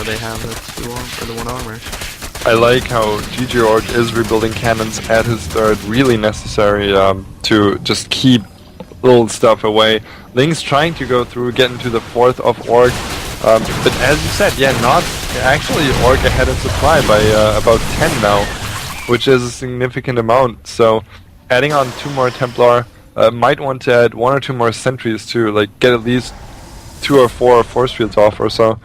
though they have the 2 arm or the 1 armor. I like how GG Orc is rebuilding cannons at his third, really necessary to just keep little stuff away. Link's trying to go through, get into the 4th of Orc, but as you said, yeah, not actually Orc ahead in supply by about 10 now, which is a significant amount. So adding on 2 more Templar, might want to add 1 or 2 more sentries too, like get at least 2 or 4 force fields off or so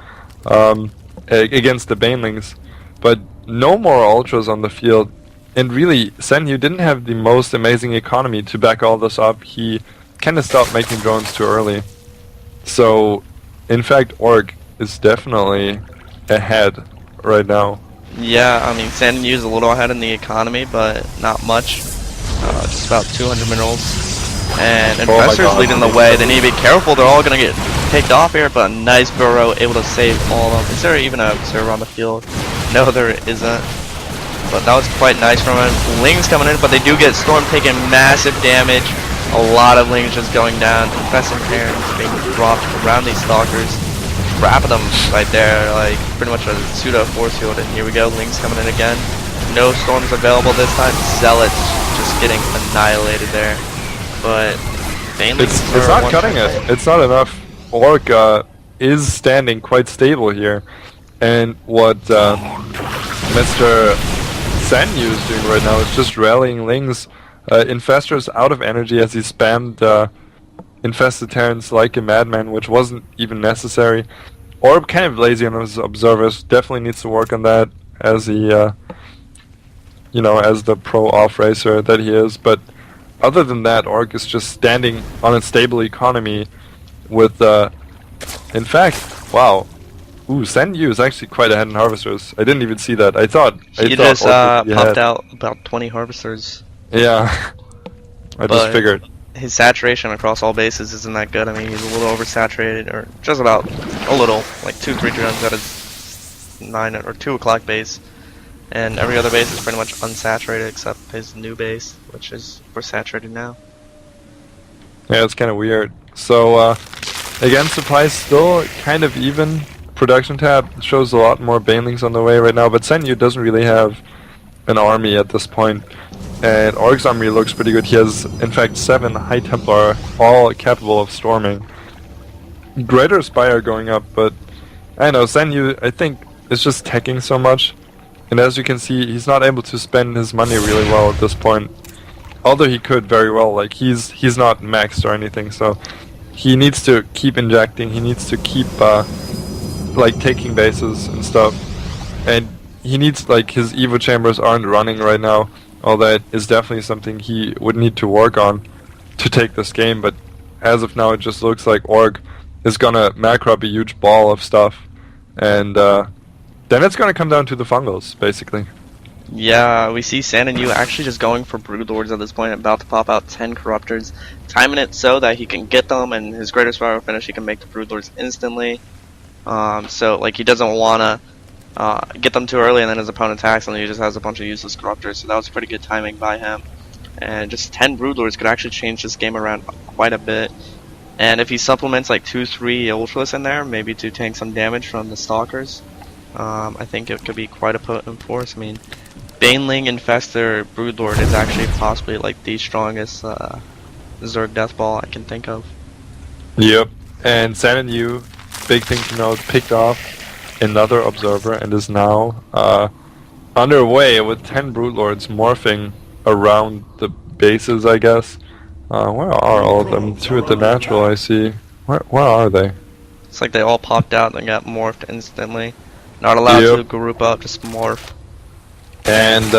against the Banelings. But no more ultras on the field, and really Senyu didn't have the most amazing economy to back all this up. He kind of stopped making drones too early. So in fact Orc is definitely ahead right now. Yeah, I mean Senyu's a little ahead in the economy, but not much. Just about 200 minerals. And Infestor's leading the way. They need to be careful, they're all gonna get picked off here, but a nice burrow able to save all of them. Is there even a observer on the field? No, there isn't. But that was quite nice from him. Lings coming in, but they do get Storm taking massive damage. A lot of Lings just going down. Infesting Terrans being dropped around these Stalkers. Trapping them right there, like pretty much a pseudo force field. And here we go, Lings coming in again. No Storms available this time. Zealots just getting annihilated there. But it's not cutting it. It's not enough. Orc is standing quite stable here. And what Mr. Senyu is doing right now is just rallying Lings. Infestor's out of energy as he spammed Infested Terrans like a madman, which wasn't even necessary. Orb kind of lazy on his observers, definitely needs to work on that as he, you know, as the pro off-racer that he is. But other than that, Orc is just standing on a stable economy with, in fact, wow. Ooh, Senyu is actually quite ahead in Harvesters. I didn't even see that. I thought he just popped out about 20 Harvesters. Yeah, I just figured. His saturation across all bases isn't that good. I mean, he's a little oversaturated, or just about a little, like 2-3 drones at his 9 or 2 o'clock base, and every other base is pretty much unsaturated except his new base, which is oversaturated now. Yeah, it's kind of weird. So again, supply still kind of even. Production tab shows a lot more Banelings on the way right now, but Senyu doesn't really have an army at this point. And Orc's army looks pretty good. He has, in fact, 7 High Templar, all capable of storming. Greater Spire going up, but I don't know, Senyu, I think, is just teching so much. And as you can see, he's not able to spend his money really well at this point. Although he could very well, like, he's not maxed or anything, so he needs to keep injecting, he needs to keep, like, taking bases and stuff. And he needs, like, his Evo chambers aren't running right now. All that is definitely something he would need to work on to take this game, but as of now it just looks like Orc is gonna macro up a huge ball of stuff, and then it's gonna come down to the fungals, basically. Yeah, we see Senyuu actually just going for Broodlords at this point, about to pop out 10 Corruptors, timing it so that he can get them, and his Greater Spiral finish, he can make the Broodlords instantly. So, like, he doesn't wanna get them too early and then his opponent attacks and he just has a bunch of useless Corruptors, so that was pretty good timing by him. And just 10 Broodlords could actually change this game around quite a bit. And if he supplements like 2-3 Ultras in there, maybe to tank some damage from the Stalkers, I think it could be quite a potent force. I mean, Baneling Infestor Broodlord is actually possibly like the strongest Zerg Deathball I can think of. Yep, and Senyu, big thing to note, picked off another observer and is now underway with 10 Broodlords morphing around the bases, I guess. Where are all of them? 2 at the natural, I see. Where are they? It's like they all popped out and got morphed instantly. Not allowed to group up, just morph. And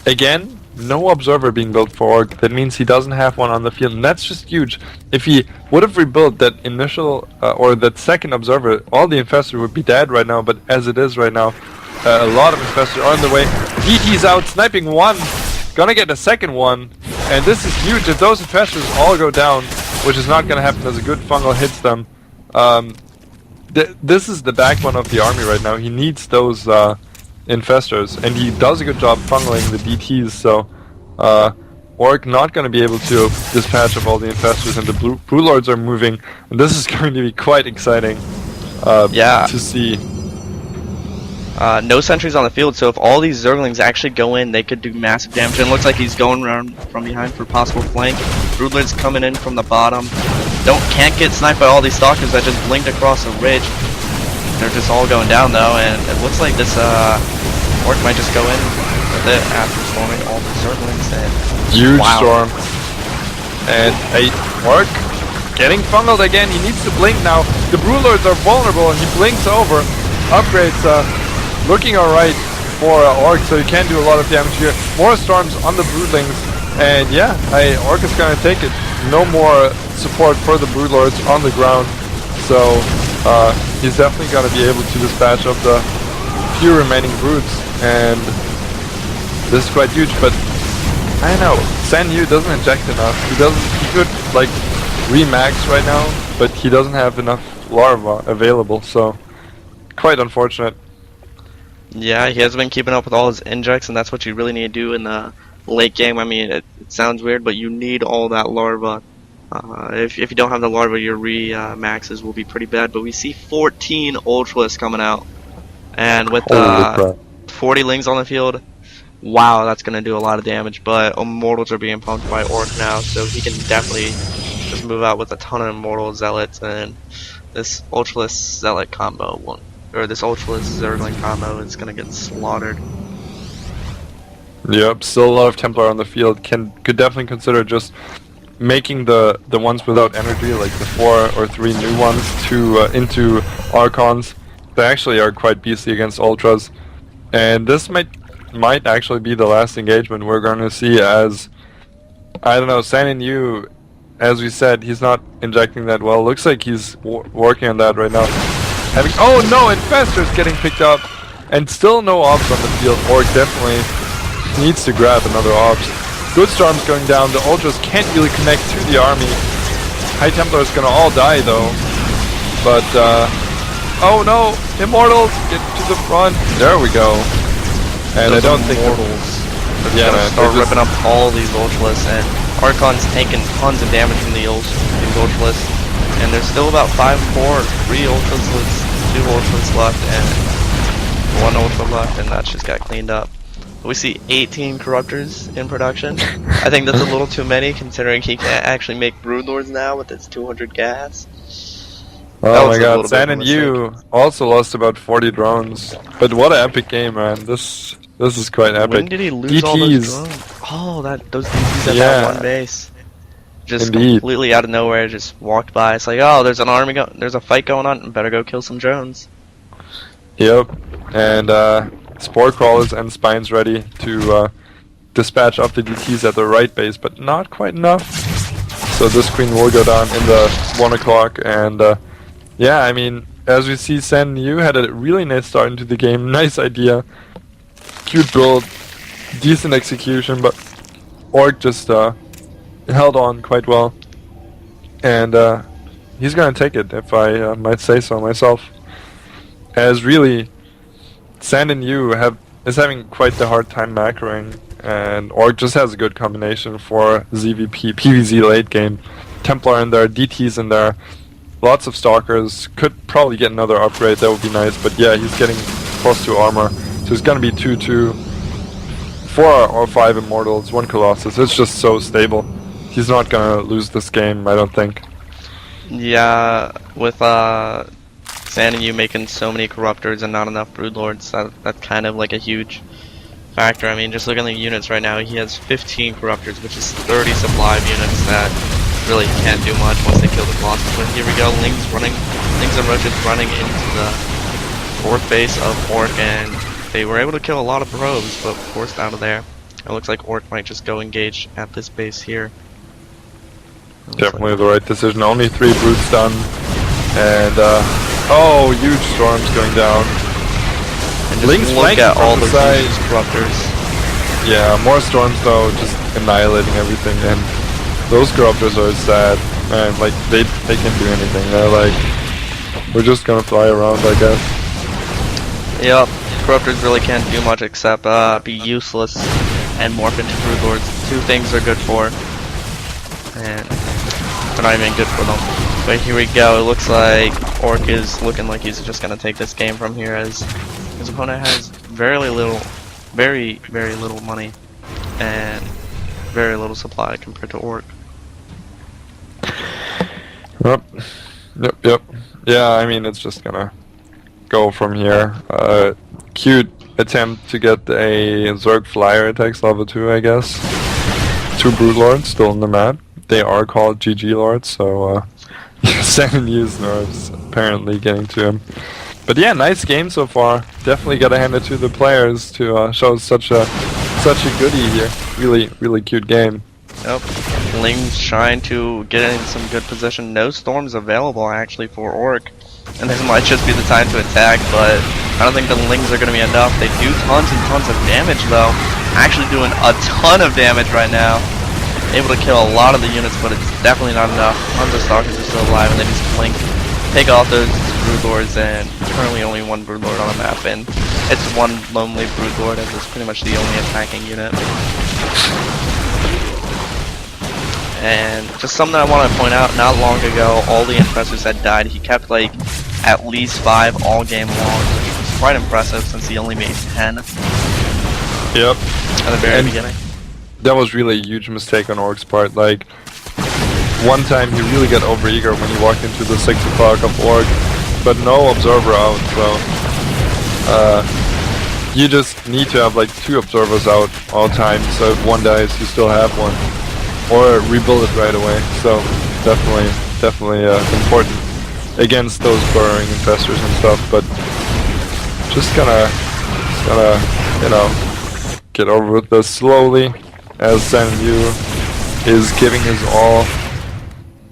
again, no observer being built for Orc. That means he doesn't have one on the field, and that's just huge. If he would have rebuilt that initial or that second observer, all the infestors would be dead right now. But as it is right now, a lot of infestors are on the way. DT's out, sniping one, gonna get a second one, and this is huge. If those infestors all go down, which is not gonna happen as a good fungal hits them, this is the backbone of the army right now. He needs those infestors, and he does a good job funneling the DTs, so Orc not going to be able to dispatch of all the infestors, and the Broodlords are moving, and this is going to be quite exciting to see. No sentries on the field, so if all these Zerglings actually go in, they could do massive damage. And it looks like he's going around from behind for possible flank. Broodlord's coming in from the bottom. Can't get sniped by all these Stalkers that just blinked across the ridge. They're just all going down though, and it looks like this Orc might just go in with it after storming all the Zerglings. And Huge wow. storm. And a Orc getting funneled again. He needs to blink now. The Broodlords are vulnerable and he blinks over. Upgrades looking alright for Orc, so he can do a lot of damage here. More storms on the Broodlings. And yeah, Orc is gonna take it. No more support for the Broodlords on the ground. So he's definitely gonna be able to dispatch of the few remaining broods, and this is quite huge. But I don't know, San Yu doesn't inject enough. He could like remax right now, but he doesn't have enough larva available, so quite unfortunate. Yeah, he hasn't been keeping up with all his injects, and that's what you really need to do in the late game. I mean, it sounds weird, but you need all that larva. If you don't have the larva, your maxes will be pretty bad. But we see 14 Ultralists coming out, and with 40 Lings on the field, wow, that's gonna do a lot of damage. But Immortals are being pumped by Orc now, so he can definitely just move out with a ton of Immortal Zealots, and this Ultralist Zealot combo this Ultralist Zergling combo is gonna get slaughtered. Yep, still a lot of Templar on the field. Could definitely consider just making the ones without energy, like the 4 or 3 new ones, into Archons. They actually are quite beastly against Ultras, and this might actually be the last engagement we're going to see, as I don't know, San Yu, as we said, he's not injecting that well. Looks like he's working on that right now. Oh no, Infestor's getting picked up, and still no Ops on the field. Orc definitely needs to grab another Ops. Good Storm's going down. The Ultras can't really connect to the army. High Templar is gonna all die though. But oh no, Immortals get to the front. There we go. And those I don't think Immortals are yeah, gonna start ripping up all these Ultralists, and Archon's taking tons of damage from these Ultralists. And there's still about 5 core, 3 Ultralists, 2 Ultralists left, and 1 Ultra left, and that just got cleaned up. We see 18 Corruptors in production. I think that's a little too many, considering he can't actually make Broodlords now with his 200 gas. Oh my god, San Yu also lost about 40 drones. But what an epic game, man. This is quite epic. When did he lose all those drones? Oh, those DTs at that one base. Just completely out of nowhere, just walked by. It's like, oh, there's an army there's a fight going on, better go kill some drones. Yep, and Spore Crawlers and Spines ready to dispatch up the DTs at the right base, but not quite enough. So this queen will go down in the 1 o'clock, and yeah, I mean, as we see, San Yu had a really nice start into the game, nice idea, cute build, decent execution, but Orc just held on quite well, and he's gonna take it, if I might say so myself. As really, San Yu is having quite the hard time macroing, and Orc just has a good combination for ZVP, PvZ late game. Templar in there, DTs in there, lots of Stalkers, could probably get another upgrade, that would be nice, but yeah, he's getting close to armor, so it's gonna be 2-2, 4 or 5 Immortals, 1 Colossus. It's just so stable. He's not gonna lose this game, I don't think. Yeah, with San Yu making so many Corruptors and not enough Broodlords, that's kind of like a huge factor. I mean, just look at the units right now. He has 15 Corruptors, which is 30 supply of units that really can't do much once they kill the Colossus. But here we go, Lings and Roaches running into the 4th base of Orc, and they were able to kill a lot of probes, but forced out of there. It looks like Orc might just go engage at this base here. Definitely the right decision. Only 3 brutes done, and oh, huge storms going down. And just Lings look at all the Corruptors. Yeah, more storms though, just annihilating everything, and those Corruptors are sad, man. Like they can't do anything. They're like, we're just gonna fly around, I guess. Yep, Corruptors really can't do much except be useless and morph into Broodlords. 2 things they're good for, and they're not even good for them. But here we go, it looks like Orc is looking like he's just gonna take this game from here, as His opponent has very little money and very little supply compared to Orc. Yep. Yeah, I mean, it's just gonna go from here. Cute attempt to get a Zerg Flyer attacks level 2, I guess. 2 Brood Lords still on the map. They are called GG Lords, so San Yu's nerves apparently getting to him. But yeah, nice game so far. Definitely gotta hand it to the players to show such a goodie here. Really cute game. Yep. Ling's trying to get in some good position. No storms available actually for Orc. And this might just be the time to attack, but I don't think the Lings are going to be enough. They do tons and tons of damage though. Actually doing a ton of damage right now. Able to kill a lot of the units, but it's definitely not enough. Tons of Stalkers are still alive, and they just blink. Take off those Brood Lords, and currently only 1 Brood Lord on the map, and it's 1 lonely Brood Lord, as it's pretty much the only attacking unit. And just something I want to point out, not long ago, all the Infestors had died. He kept like at least 5 all game long, which was quite impressive since he only made 10. Yep. At the very beginning. That was really a huge mistake on Orc's part. Like, one time he really got overeager when he walked into the 6 o'clock of Orc, but no Observer out, so you just need to have like 2 Observers out all time, so if one dies you still have one. Or rebuild it right away, so definitely important against those burrowing infestors and stuff, but just gonna you know, get over with this slowly as San Yu is giving his all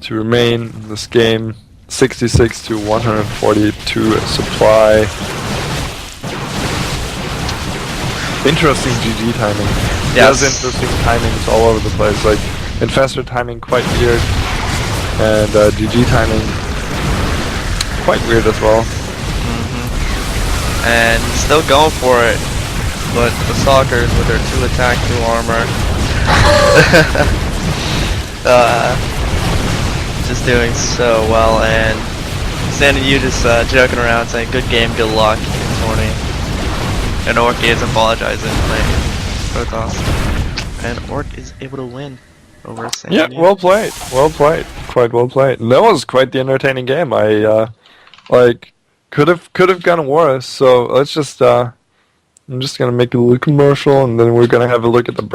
to remain in this game. 66 to 142 supply. Interesting GG timing. Yes. Yes, interesting timings all over the place. Like, Infestor timing quite weird, and GG timing quite weird as well. And still going for it, but the Stalkers with their 2 attack, 2 armor, just doing so well, and San Yu just joking around saying good game, good luck in tourney. And Orc is apologizing for Protoss. And Orc is able to win over San Yu. Yeah, well played, quite well played. And that was quite the entertaining game. I like could have gone worse. So let's just I'm just gonna make a little commercial, and then we're gonna have a look at the